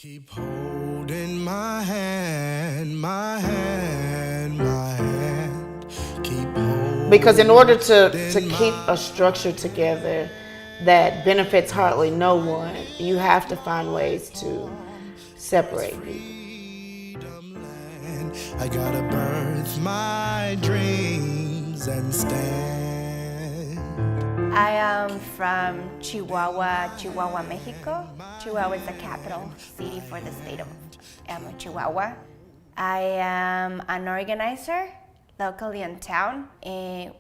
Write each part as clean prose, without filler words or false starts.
Keep holding my hand, my hand, my hand. Keep holding. Because in order to keep a structure together that benefits hardly no one, you have to find ways to separate people. I gotta birth my dreams and stand. I am from Chihuahua, Mexico. Chihuahua is the capital city for the state of Chihuahua. I am an organizer locally in town in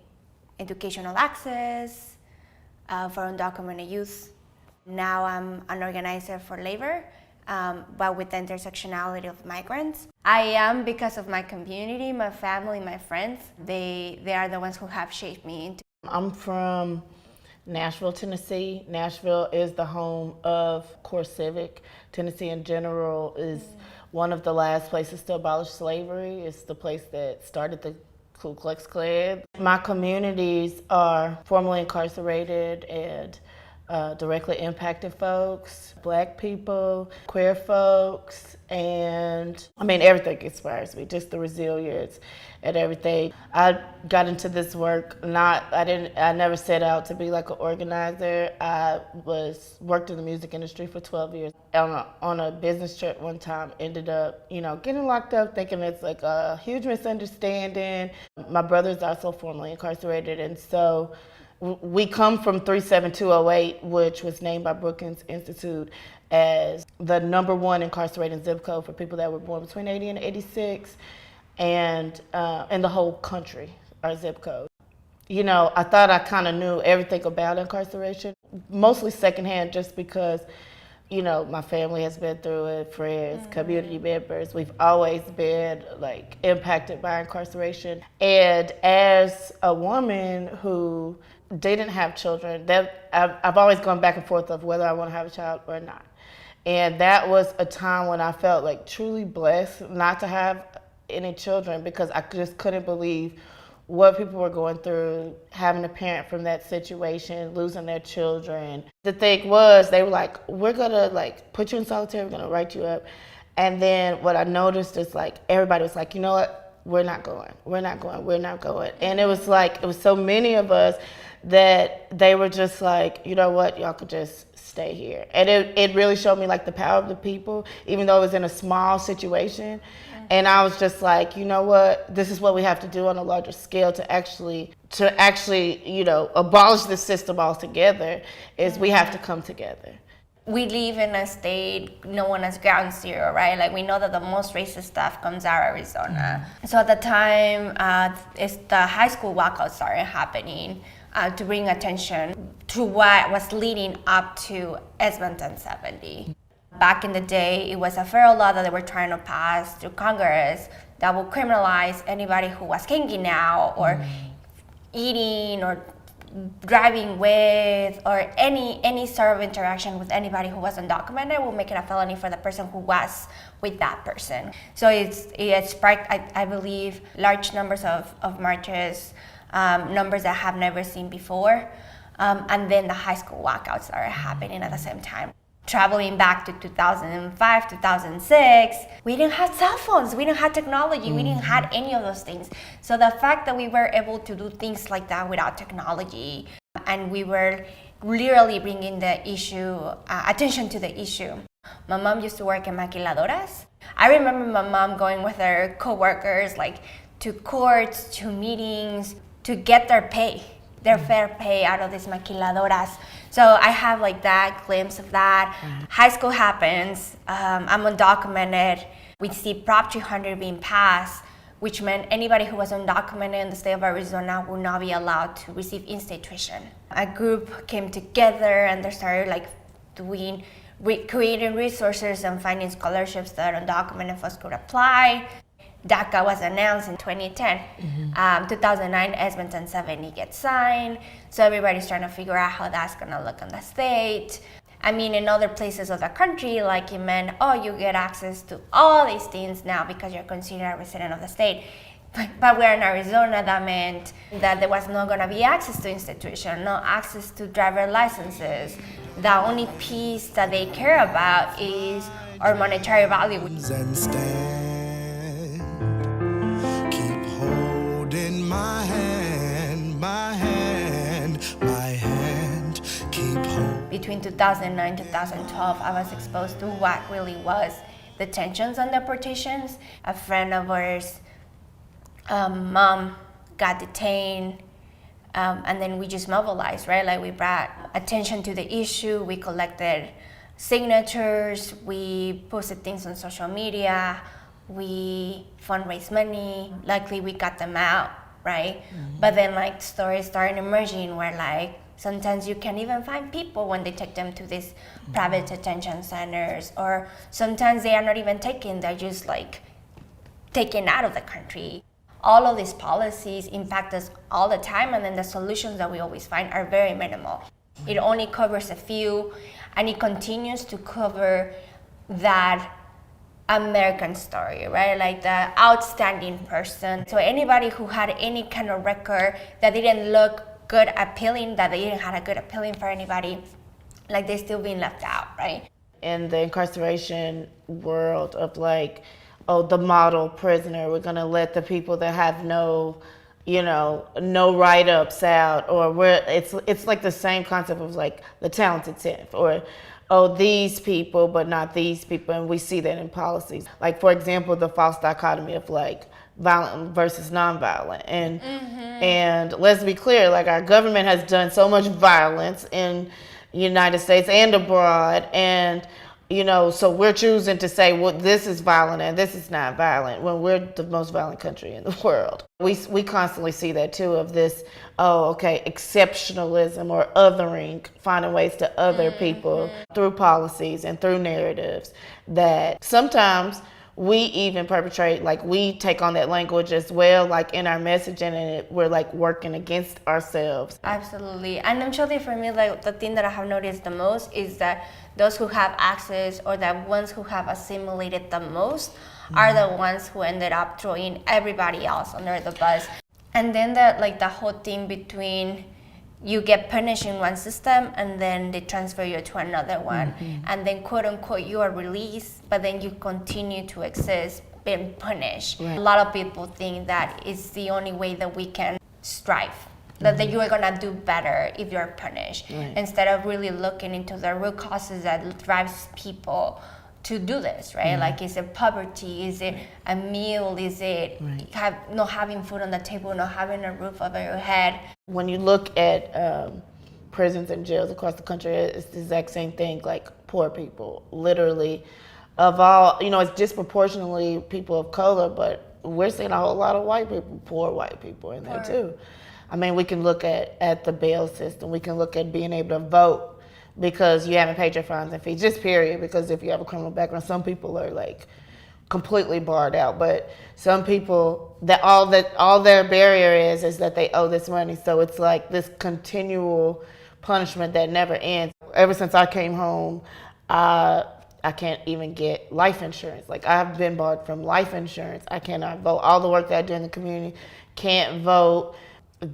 educational access for undocumented youth. Now I'm an organizer for labor, but with the intersectionality of migrants. I am because of my community, my family, my friends. They are the ones who have shaped me into. I'm from Nashville, Tennessee. Nashville is the home of Core Civic. Tennessee in general is one of the last places to abolish slavery. It's the place that started the Ku Klux Klan. My communities are formerly incarcerated and directly impacted folks, Black people, queer folks, and I mean everything inspires me, just the resilience and everything. I got into this work I never set out to be like an organizer. I worked in the music industry for 12 years. On a business trip one time, ended up, getting locked up, thinking it's like a huge misunderstanding. My brother's also formerly incarcerated, and so we come from 37208, which was named by Brookings Institute as the #1 incarcerating zip code for people that were born between 80 and 86, and in the whole country, our zip code. I thought I kind of knew everything about incarceration, mostly secondhand, just because my family has been through it, friends, community members. We've always been impacted by incarceration. And as a woman who didn't have children, I've always gone back and forth of whether I want to have a child or not. And that was a time when I felt truly blessed not to have any children, because I just couldn't believe what people were going through, having a parent from that situation, losing their children. The thing was, they were like, we're gonna put you in solitary, we're gonna write you up. And then what I noticed is everybody was like, you know what, we're not going. And it was so many of us that they were just like, you know what, y'all could just stay here. And it really showed me the power of the people, even though it was in a small situation. And I was just like, you know what, this is what we have to do on a larger scale to actually, abolish the system altogether, is we have to come together. We live in a state known as ground zero, right? We know that the most racist stuff comes out of Arizona. So at the time, the high school walkout started happening to bring attention to what was leading up to SB 1070. Back in the day, it was a federal law that they were trying to pass through Congress that would criminalize anybody who was hanging out or eating or driving with, or any sort of interaction with anybody who was undocumented will make it a felony for the person who was with that person. So it sparked, I believe, large numbers of marches, numbers that I have never seen before. And then the high school walkouts started happening at the same time. Traveling back to 2005, 2006, we didn't have cell phones, we didn't have technology, we didn't have any of those things. So the fact that we were able to do things like that without technology, and we were literally bringing the issue, attention to the issue. My mom used to work in maquiladoras. I remember my mom going with her coworkers to courts, to meetings, to get their fair pay out of these maquiladoras. So I have that glimpse of that. High school happens, I'm undocumented. We see Prop 300 being passed, which meant anybody who was undocumented in the state of Arizona would not be allowed to receive in-state tuition. A group came together and they started creating resources and finding scholarships that undocumented folks could apply. DACA was announced in 2010. 2009, SB 1070 gets signed. So everybody's trying to figure out how that's gonna look in the state. I mean, in other places of the country, it meant, you get access to all these things now because you're considered a resident of the state. But we're in Arizona, that meant that there was not gonna be access to institution, no access to driver licenses. The only piece that they care about is or monetary value. And stand. Keep holding my hand, my hand, my hand. Keep holding. Between 2009 and 2012, I was exposed to what really was detentions and deportations. A friend of ours, mom got detained, and then we just mobilized, right? Like we brought attention to the issue, we collected signatures, we posted things on social media, we fundraised money, luckily we got them out, right? Mm-hmm. But then like stories started emerging where like sometimes you can't even find people when they take them to these private detention centers, or sometimes they are not even taken, they're just like taken out of the country. All of these policies impact us all the time, and then the solutions that we always find are very minimal. It only covers a few, and it continues to cover that American story, right? Like the outstanding person. So anybody who had any kind of record that didn't look good appealing, that they didn't have a good appealing for anybody, like they're still being left out, right? In the incarceration world of like, oh, the model prisoner, we're gonna let the people that have no write-ups out, or it's like the same concept of like the talented 10th, or oh, these people but not these people, and we see that in policies. Like for example, the false dichotomy of like violent versus nonviolent, and let's be clear, like our government has done so much violence in the United States and abroad, and so we're choosing to say, well, this is violent and this is not violent, when we're the most violent country in the world. We constantly see that too, of this, exceptionalism or othering, finding ways to other people through policies and through narratives that sometimes we even perpetrate, like we take on that language as well, like in our messaging, and we're like working against ourselves. Absolutely. And I'm sure that for me, like the thing that I have noticed the most is that those who have access, or the ones who have assimilated the most, are the ones who ended up throwing everybody else under the bus. And then the whole thing between you get punished in one system and then they transfer you to another one, and then quote unquote you are released, but then you continue to exist being punished. Right. A lot of people think that it's the only way that we can strive, that you are gonna do better if you're punished, instead of really looking into the root causes that drives people to do this, right? Like, is it poverty? Is it a meal? Is it not having food on the table, not having a roof over your head? When you look at prisons and jails across the country, it's the exact same thing, like poor people, literally. Of all, it's disproportionately people of color, but we're seeing a whole lot of white people, poor white people in there too. I mean, we can look at the bail system. We can look at being able to vote because you haven't paid your fines and fees, just period, because if you have a criminal background, some people are like completely barred out, but some people, all their barrier is that they owe this money. So it's like this continual punishment that never ends. Ever since I came home, I can't even get life insurance. Like, I've been barred from life insurance. I cannot vote. All the work that I do in the community, can't vote.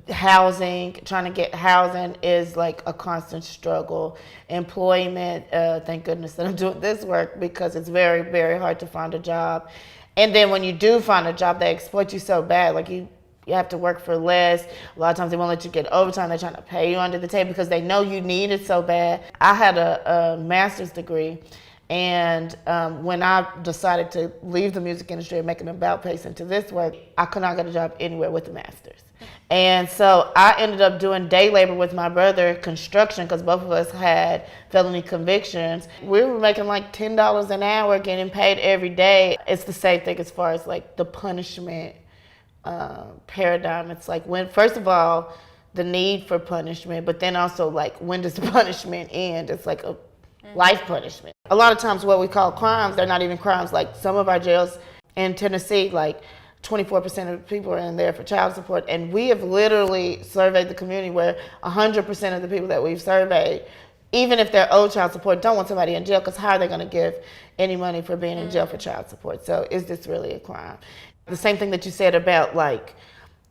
Housing, trying to get housing is like a constant struggle. Employment, thank goodness that I'm doing this work, because it's very, very hard to find a job. And then when you do find a job, they exploit you so bad. Like you have to work for less. A lot of times they won't let you get overtime. They're trying to pay you under the table because they know you need it so bad. I had a master's degree, and when I decided to leave the music industry and make an about face into this work, I could not get a job anywhere with a master's. And so I ended up doing day labor with my brother, construction, because both of us had felony convictions. We were making like $10 an hour, getting paid every day. It's the same thing as far as like the punishment paradigm. It's like, when, first of all, the need for punishment, but then also like, when does the punishment end? It's like a life punishment. A lot of times what we call crimes, they're not even crimes. Like some of our jails in Tennessee, like 24% of the people are in there for child support, and we have literally surveyed the community where 100% of the people that we've surveyed, even if they're owed child support, don't want somebody in jail, because how are they going to give any money for being in jail for child support? So is this really a crime? The same thing that you said about like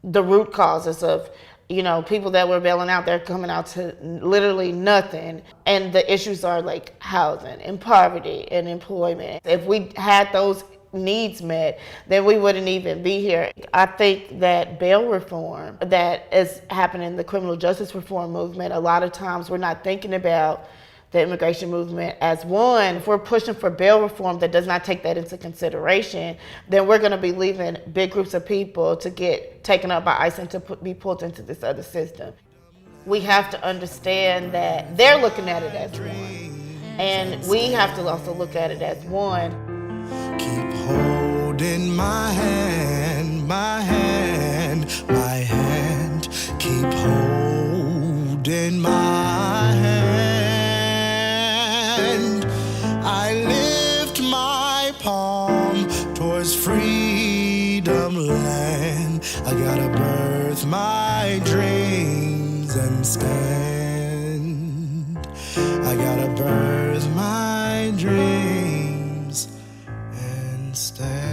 the root causes of You know, people that were bailing out, they're coming out to literally nothing. And the issues are like housing and poverty and employment. If we had those needs met, then we wouldn't even be here. I think that bail reform that is happening in the criminal justice reform movement, a lot of times we're not thinking about the immigration movement as one. If we're pushing for bail reform that does not take that into consideration, then we're going to be leaving big groups of people to get taken up by ICE and to be pulled into this other system. We have to understand that they're looking at it as one, and we have to also look at it as one. Keep holding my hand, my hand, my hand. Keep holding my hand. I lift my palm towards freedom land. I gotta birth my dreams and stand. I gotta birth my dreams and stand.